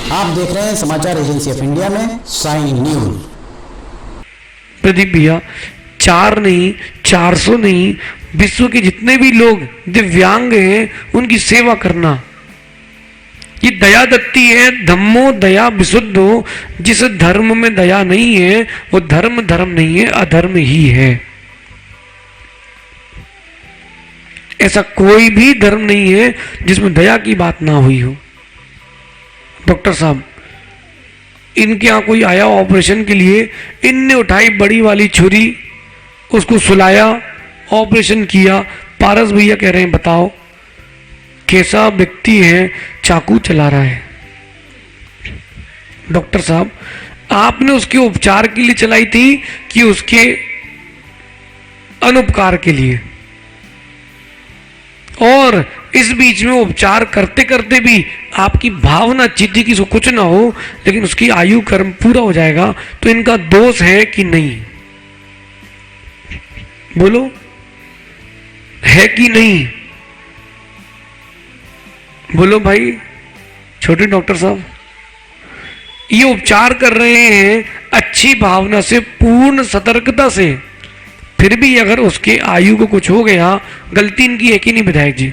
आप देख रहे हैं समाचार एजेंसी ऑफ इंडिया में साइन न्यूज। प्रदीप भैया 4 नहीं 400 नहीं, विश्व के जितने भी लोग दिव्यांग हैं उनकी सेवा करना, ये दया दत्ती है। धम्मो दया विशुद्धो, जिस धर्म में दया नहीं है वो धर्म नहीं है, अधर्म ही है। ऐसा कोई भी धर्म नहीं है जिसमें दया की बात ना हुई हो। डॉक्टर साहब, इनके यहाँ कोई आया ऑपरेशन के लिए, इनने उठाई बड़ी वाली छुरी, उसको सुलाया, ऑपरेशन किया। पारस भैया कह रहे हैं बताओ कैसा व्यक्ति है चाकू चला रहा है। डॉक्टर साहब, आपने उसके उपचार के लिए चलाई थी कि उसके अनुपकार के लिए? और इस बीच में उपचार करते करते भी आपकी भावना अच्छी थी कि उसको कुछ ना हो, लेकिन उसकी आयु कर्म पूरा हो जाएगा, तो इनका दोष है कि नहीं? बोलो, है कि नहीं? बोलो भाई छोटे डॉक्टर साहब, ये उपचार कर रहे हैं अच्छी भावना से, पूर्ण सतर्कता से, फिर भी अगर उसके आयु को कुछ हो गया, गलती इनकी है कि नहीं विधायक जी?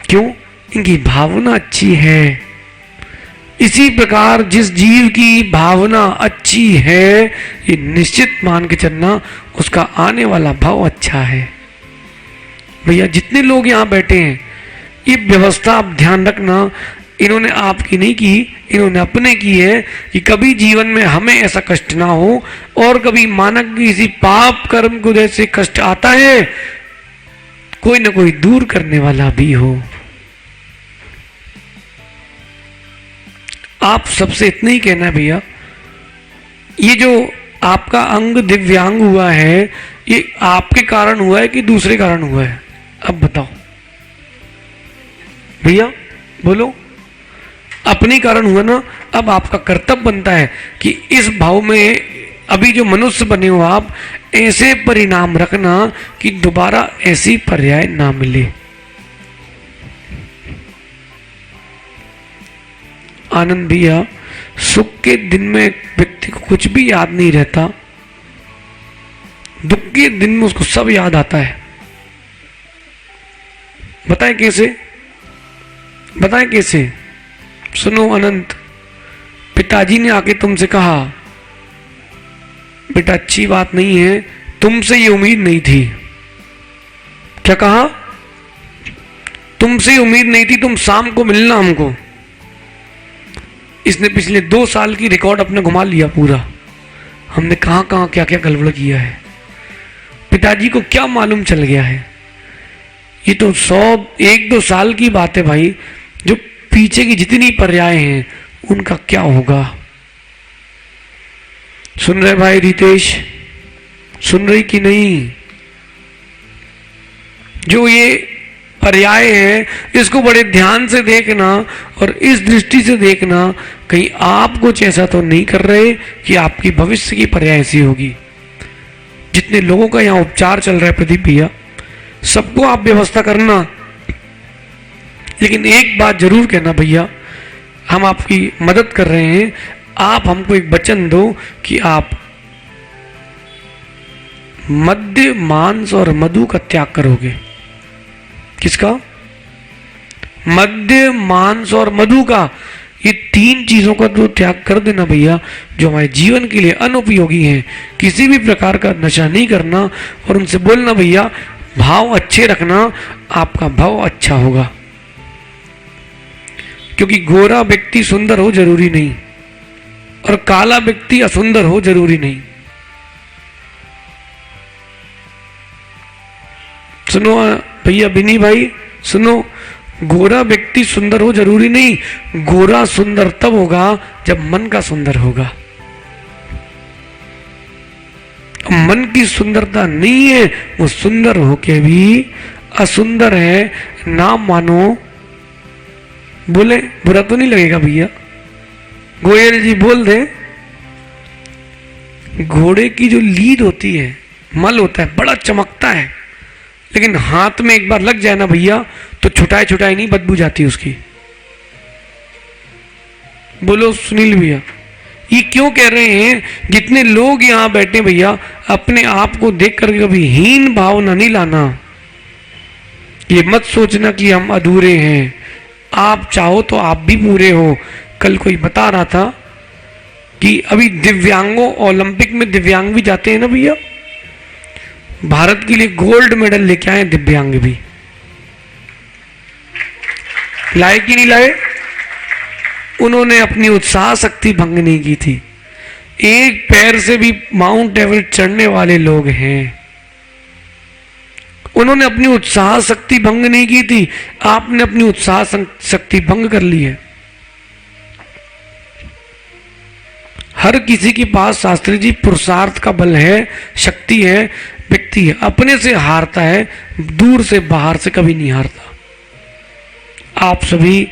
क्यों? इनकी भावना अच्छी है। इसी प्रकार जिस जीव की भावना अच्छी है, ये निश्चित मान के चलना उसका आने वाला भाव अच्छा है। भैया जितने लोग यहां बैठे हैं, ये व्यवस्था आप ध्यान रखना, इन्होंने आपकी नहीं की, इन्होंने अपने की है कि कभी जीवन में हमें ऐसा कष्ट ना हो, और कभी मानव किसी पाप कर्म को जैसे कष्ट आता है, कोई ना कोई दूर करने वाला भी हो। आप सबसे इतना ही कहना है भैया, ये जो आपका अंग दिव्यांग हुआ है, ये आपके कारण हुआ है कि दूसरे कारण हुआ है? अब बताओ भैया, बोलो। अपने कारण हुआ ना। अब आपका कर्तव्य बनता है कि इस भाव में अभी जो मनुष्य बने हो आप, ऐसे परिणाम रखना कि दोबारा ऐसी पर्याय ना मिले। आनंद भैया, सुख के दिन में व्यक्ति को कुछ भी याद नहीं रहता, दुख के दिन में उसको सब याद आता है। बताएं कैसे? बताएं कैसे? सुनो अनंत, पिताजी ने आके तुमसे कहा बेटा अच्छी बात नहीं है, तुमसे ये उम्मीद नहीं थी। क्या कहा? तुमसे उम्मीद नहीं थी, तुम शाम को मिलना हमको। इसने पिछले 2 साल की रिकॉर्ड अपने घुमा लिया पूरा। हमने कहां कहां क्या क्या गड़बड़ किया है, पिताजी को क्या मालूम चल गया है। ये तो 1-2 साल की बात है भाई, जो पीछे की जितनी पर्याय हैं उनका क्या होगा। सुन रहे भाई रितेश? सुन रही कि नहीं? जो ये पर्याय है इसको बड़े ध्यान से देखना, और इस दृष्टि से देखना कहीं आप कुछ ऐसा तो नहीं कर रहे कि आपकी भविष्य की पर्याय ऐसी होगी। जितने लोगों का यहां उपचार चल रहा है प्रदीप भैया, सबको आप व्यवस्था करना, लेकिन एक बात जरूर कहना भैया, हम आपकी मदद कर रहे हैं, आप हमको एक वचन दो कि आप मद्य, मांस और मधु का त्याग करोगे। किसका? मद्य, मांस और मधु का। ये 3 चीजों का तो त्याग कर देना भैया, जो हमारे जीवन के लिए अनुपयोगी हैं। किसी भी प्रकार का नशा नहीं करना, और उनसे बोलना भैया भाव अच्छे रखना, आपका भाव अच्छा होगा। क्योंकि गोरा व्यक्ति सुंदर हो जरूरी नहीं, और काला व्यक्ति असुंदर हो जरूरी नहीं। सुनो भैया बिनी भाई, सुनो, गोरा व्यक्ति सुंदर हो जरूरी नहीं, गोरा सुंदर तब होगा जब मन का सुंदर होगा। मन की सुंदरता नहीं है, वो सुंदर होके भी असुंदर है, ना मानो। बोले बुरा तो नहीं लगेगा भैया? गोयल जी बोल दे। घोड़े की जो लीद होती है, मल होता है, बड़ा चमकता है, लेकिन हाथ में एक बार लग जाए ना भैया तो छुटाए छुटाए नहीं, बदबू जाती उसकी। बोलो सुनील भैया, ये क्यों कह रहे हैं? जितने लोग यहां बैठे भैया, अपने आप को देख कर कभी हीन भावना नहीं लाना। ये मत सोचना कि हम अधूरे हैं, आप चाहो तो आप भी पूरे हो। कल कोई बता रहा था कि अभी दिव्यांगों, ओलंपिक में दिव्यांग भी जाते हैं ना भैया, भारत के लिए गोल्ड मेडल लेके आए दिव्यांग भी। लाए कि नहीं लाए? उन्होंने अपनी उत्साह शक्ति भंग नहीं की थी। एक पैर से भी माउंट एवरेस्ट चढ़ने वाले लोग हैं, उन्होंने अपनी उत्साह शक्ति भंग नहीं की थी। आपने अपनी उत्साह शक्ति भंग कर ली है। हर किसी के पास शास्त्री जी पुरुषार्थ का बल है, शक्ति है, व्यक्ति है, अपने से हारता है, दूर से बाहर से कभी नहीं हारता। आप सभी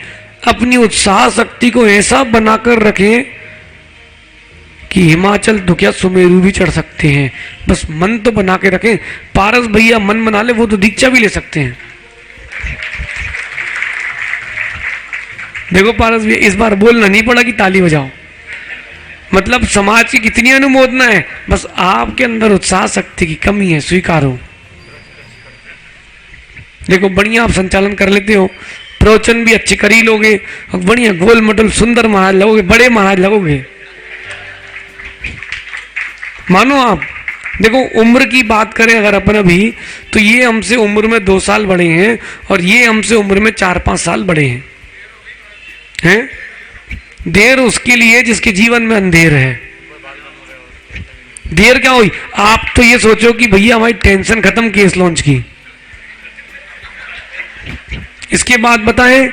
अपनी उत्साह शक्ति को ऐसा बनाकर रखें कि हिमाचल तो क्या सुमेरु भी चढ़ सकते हैं। बस मन तो बना के रखें। पारस भैया मन बना ले, वो तो दीक्षा भी ले सकते हैं। देखो पारस भैया, इस बार बोलना नहीं पड़ा कि ताली बजाओ, मतलब समाज की कितनी अनुमोदना है, बस आपके अंदर उत्साह शक्ति की कमी है, स्वीकारो। देखो बढ़िया आप संचालन कर लेते हो, प्रवचन भी अच्छे कर ही लोगे, बढ़िया गोल मटोल सुंदर महाराज लगोगे, बड़े महाराज लगोगे, मानो आप। देखो उम्र की बात करें अगर अपन अभी, तो ये हमसे उम्र में 2 साल बड़े हैं और ये हमसे उम्र में 4-5 साल बड़े हैं? देर उसके लिए जिसके जीवन में अंधेर है। देर क्या हुई? आप तो ये सोचो कि भैया हमारी टेंशन खत्म, केस लॉन्च की। इसके बाद बताएं,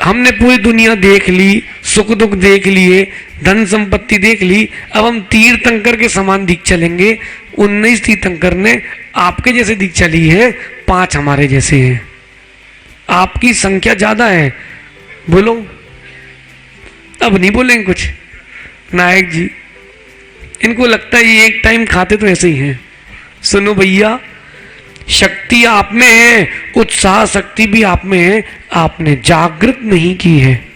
हमने पूरी दुनिया देख ली, सुख दुख देख लिए, धन संपत्ति देख ली, अब हम तीर्थंकर के समान दिख चलेंगे। 19 तीर्थंकर ने आपके जैसे दीक्षा ली है, 5 हमारे जैसे हैं। आपकी संख्या ज्यादा है, बोलो। अब नहीं बोलेंगे कुछ नायक जी, इनको लगता है ये एक टाइम खाते तो ऐसे ही हैं। सुनो भैया, शक्ति आप में है, उत्साह शक्ति भी आप में है, आपने जागृत नहीं की है।